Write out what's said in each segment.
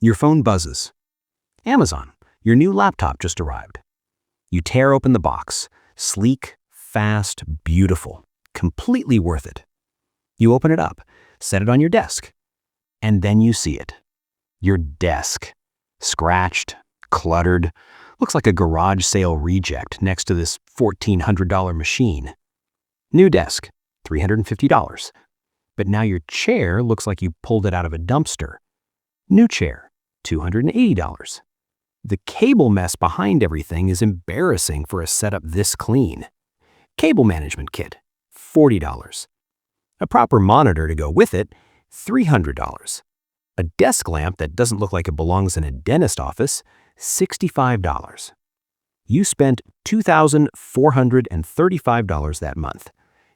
Your phone buzzes. Amazon, your new laptop just arrived. You tear open the box. Sleek, fast, beautiful. Completely worth it. You open it up, set it on your desk, and then you see it. Your desk. Scratched, cluttered, looks like a garage sale reject next to this $1,400 machine. New desk, $350. But now your chair looks like you pulled it out of a dumpster. New chair, $280. The cable mess behind everything is embarrassing for a setup this clean. Cable management kit, $40. A proper monitor to go with it, $300. A desk lamp that doesn't look like it belongs in a dentist office, $65. You spent $2,435 that month.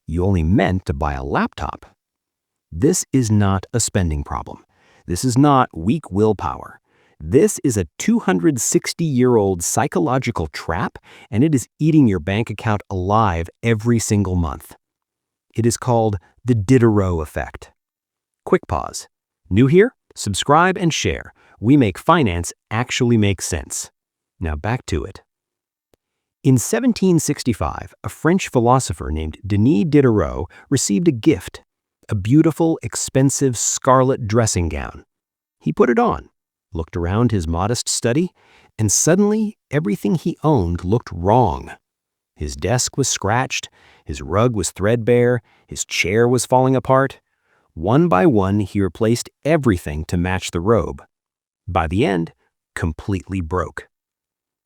You only meant to buy a laptop. This is not a spending problem. This is not weak willpower. This is a 260-year-old psychological trap, and it is eating your bank account alive every single month. It is called the Diderot Effect. Quick pause. New here? Subscribe and share. We make finance actually make sense. Now back to it. In 1765, a French philosopher named Denis Diderot received a gift, a beautiful, expensive scarlet dressing gown. He put it on, looked around his modest study, and suddenly everything he owned looked wrong. His desk was scratched, his rug was threadbare, his chair was falling apart. One by one, he replaced everything to match the robe. By the end, completely broke.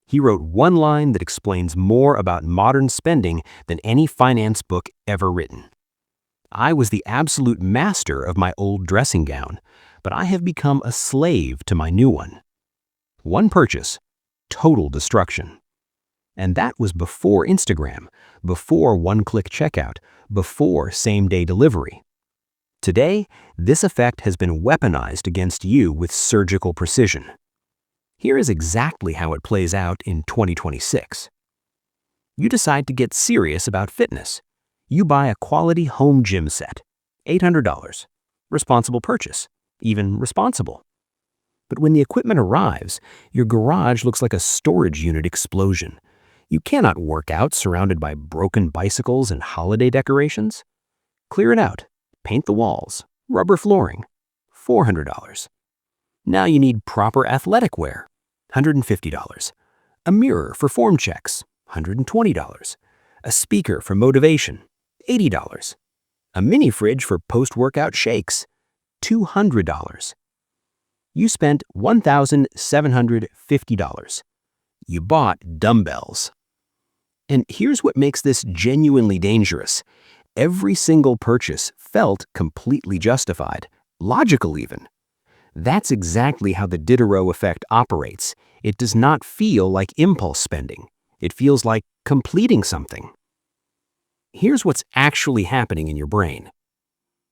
He wrote one line that explains more about modern spending than any finance book ever written. I was the absolute master of my old dressing gown, but I have become a slave to my new one. One purchase, total destruction. And that was before Instagram, before one-click checkout, before same-day delivery. Today, this effect has been weaponized against you with surgical precision. Here is exactly how it plays out in 2026. You decide to get serious about fitness. You buy a quality home gym set, $800. Responsible purchase, even responsible. But when the equipment arrives, your garage looks like a storage unit explosion. You cannot work out surrounded by broken bicycles and holiday decorations. Clear it out. Paint the walls, rubber flooring, $400. Now you need proper athletic wear, $150. A mirror for form checks, $120. A speaker for motivation, $80. A mini fridge for post-workout shakes, $200. You spent $1,750. You bought dumbbells. And here's what makes this genuinely dangerous. Every single purchase felt completely justified, logical even. That's exactly how the Diderot effect operates. It does not feel like impulse spending. It feels like completing something. Here's what's actually happening in your brain.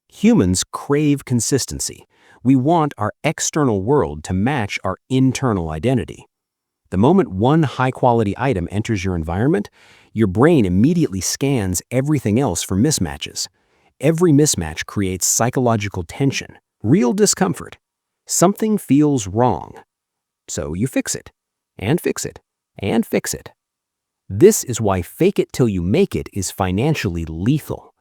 Humans crave consistency. We want our external world to match our internal identity. The moment one high-quality item enters your environment, your brain immediately scans everything else for mismatches. Every mismatch creates psychological tension, real discomfort. Something feels wrong. So you fix it, and fix it, and fix it. This is why fake it till you make it is financially lethal.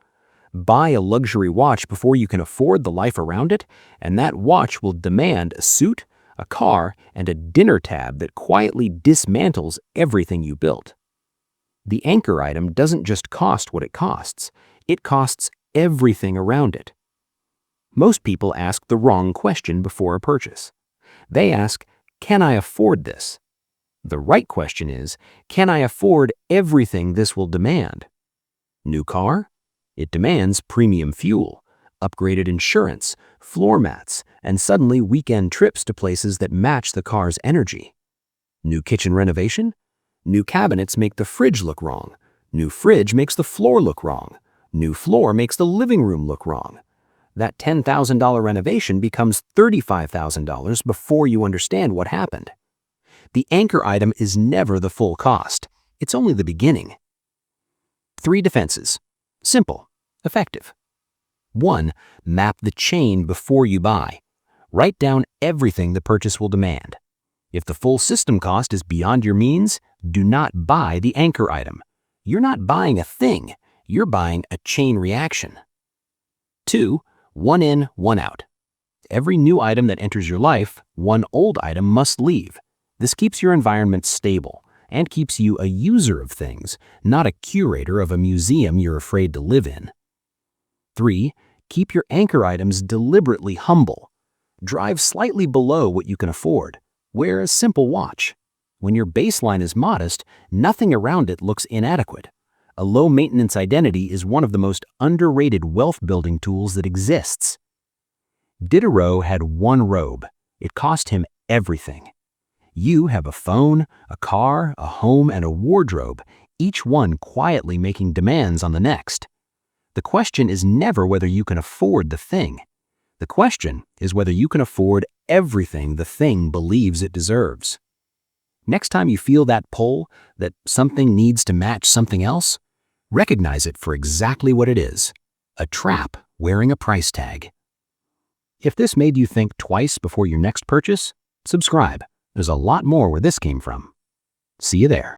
Buy a luxury watch before you can afford the life around it, and that watch will demand a suit, a car, and a dinner tab that quietly dismantles everything you built. The anchor item doesn't just cost what it costs everything around it. Most people ask the wrong question before a purchase. They ask, can I afford this? The right question is, can I afford everything this will demand? New car? It demands premium fuel, upgraded insurance, floor mats, and suddenly weekend trips to places that match the car's energy. New kitchen renovation? New cabinets make the fridge look wrong. New fridge makes the floor look wrong. New floor makes the living room look wrong. That $10,000 renovation becomes $35,000 before you understand what happened. The anchor item is never the full cost. It's only the beginning. 3 defenses. Simple, effective. 1. Map the chain before you buy. Write down everything the purchase will demand. If the full system cost is beyond your means, do not buy the anchor item. You're not buying a thing, you're buying a chain reaction. 2. One in, one out. Every new item that enters your life, one old item must leave. This keeps your environment stable and keeps you a user of things, not a curator of a museum you're afraid to live in. 3. Keep your anchor items deliberately humble. Drive slightly below what you can afford. Wear a simple watch. When your baseline is modest, nothing around it looks inadequate. A low-maintenance identity is one of the most underrated wealth-building tools that exists. Diderot had one robe. It cost him everything. You have a phone, a car, a home, and a wardrobe, each one quietly making demands on the next. The question is never whether you can afford the thing. The question is whether you can afford everything the thing believes it deserves. Next time you feel that pull, that something needs to match something else, recognize it for exactly what it is, a trap wearing a price tag. If this made you think twice before your next purchase, subscribe. There's a lot more where this came from. See you there.